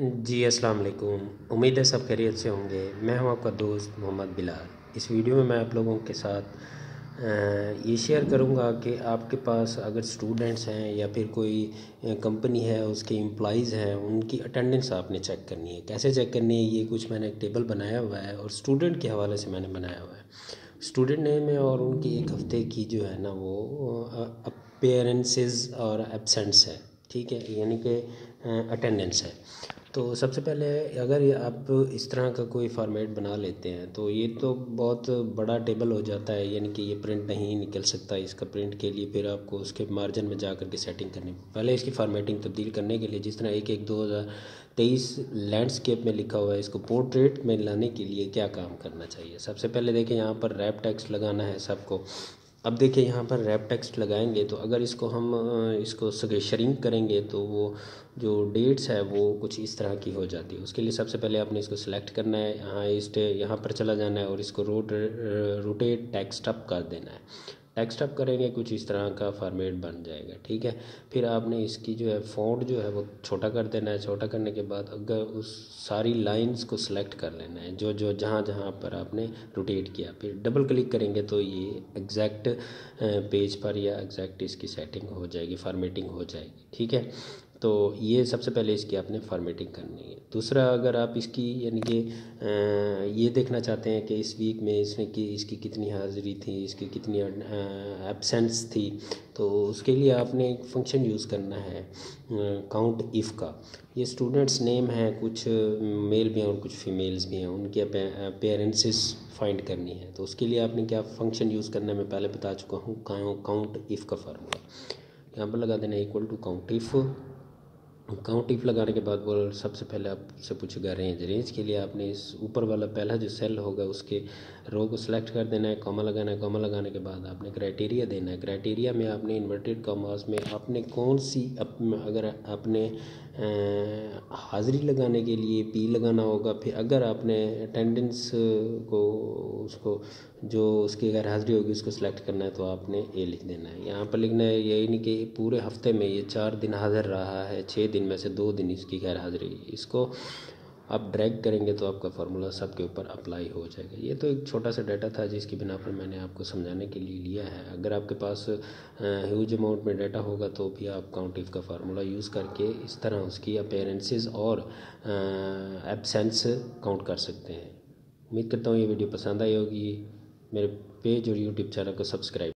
जी अस्सलाम वालेकुम। उम्मीद है सब खैरियत से होंगे। मैं हूं आपका दोस्त मोहम्मद बिलाल। इस वीडियो में मैं आप लोगों के साथ ये शेयर करूंगा कि आपके पास अगर स्टूडेंट्स हैं या फिर कोई कंपनी है उसके एम्प्लॉइज़ हैं, उनकी अटेंडेंस आपने चेक करनी है। कैसे चेक करनी है, ये कुछ मैंने एक टेबल बनाया हुआ है और स्टूडेंट के हवाले से मैंने बनाया हुआ है। स्टूडेंट नेम है और उनकी एक हफ़्ते की जो है ना वो अपीयरेंसेस और एब्सेंट्स है, ठीक है, यानी कि अटेंडेंस है। तो सबसे पहले अगर ये आप इस तरह का कोई फॉर्मेट बना लेते हैं तो ये तो बहुत बड़ा टेबल हो जाता है, यानी कि ये प्रिंट नहीं निकल सकता। इसका प्रिंट के लिए फिर आपको उसके मार्जिन में जा कर के सेटिंग करनी, पहले इसकी फॉर्मेटिंग तब्दील करने के लिए जिस तरह 1/1/2023 लैंडस्केप में लिखा हुआ है, इसको पोर्ट्रेट में लाने के लिए क्या काम करना चाहिए। सबसे पहले देखिए यहाँ पर रैप टेक्स्ट लगाना है सबको। अब देखिए यहाँ पर रैप टेक्स्ट लगाएंगे तो अगर इसको हम इसको श्रिंक करेंगे तो वो जो डेट्स है वो कुछ इस तरह की हो जाती है। उसके लिए सबसे पहले आपने इसको सिलेक्ट करना है, यहाँ पर चला जाना है और इसको रोटेट टेक्स्ट अप कर देना है। टेक्स्ट अप करेंगे कुछ इस तरह का फॉर्मेट बन जाएगा, ठीक है। फिर आपने इसकी जो है फ़ॉन्ट जो है वो छोटा कर देना है। छोटा करने के बाद अगर उस सारी लाइंस को सिलेक्ट कर लेना है जो जो जहाँ जहाँ पर आपने रोटेट किया, फिर डबल क्लिक करेंगे तो ये एग्जैक्ट पेज पर या एग्जैक्ट इसकी सेटिंग हो जाएगी, फॉर्मेटिंग हो जाएगी, ठीक है। तो ये सबसे पहले इसकी आपने फॉर्मेटिंग करनी है। दूसरा, अगर आप इसकी यानी कि ये देखना चाहते हैं कि इस वीक में इसकी कितनी हाज़िरी थी, इसकी कितनी एब्सेंस थी, तो उसके लिए आपने एक फंक्शन यूज़ करना है काउंट इफ़ का। ये स्टूडेंट्स नेम है, कुछ मेल भी हैं और कुछ फीमेल्स भी हैं, उनके पेरेंट्स फाइंड करनी है। तो उसके लिए आपने क्या फंक्शन यूज़ करना है मैं पहले बता चुका हूँ, काउंट इफ़ का फार्मूला। यहाँ पर लगा देना इक्वल टू काउंट इफ लगाने के बाद वो सबसे पहले आपसे पूछेगा रेंज के लिए आपने इस ऊपर वाला पहला जो सेल होगा उसके रो को सिलेक्ट कर देना है, कॉमा लगाना है। कॉमा लगाने के बाद आपने क्राइटेरिया देना है। क्राइटेरिया में आपने इन्वर्टेड कॉमास में आपने कौन सी अगर आपने हाज़िरी लगाने के लिए पी लगाना होगा, फिर अगर आपने अटेंडेंस को उसको जो उसकी अगर हाज़िरी होगी उसको सिलेक्ट करना है तो आपने ए लिख देना है। यहाँ पर लिखना है यही नहीं कि पूरे हफ्ते में ये 4 दिन हाज़िर रहा है, 6 दिन में से 2 दिन इसकी गैर हाज़िरी। इसको आप ड्रैग करेंगे तो आपका फार्मूला सबके ऊपर अप्लाई हो जाएगा। ये तो एक छोटा सा डाटा था जिसकी बिना पर मैंने आपको समझाने के लिए लिया है। अगर आपके पास ह्यूज अमाउंट में डाटा होगा तो भी आप काउंट इफ का फार्मूला यूज़ करके इस तरह उसकी अपीयरेंसेस और एब्सेंस काउंट कर सकते हैं। उम्मीद करता हूँ ये वीडियो पसंद आई होगी। मेरे पेज और यूट्यूब चैनल को सब्सक्राइब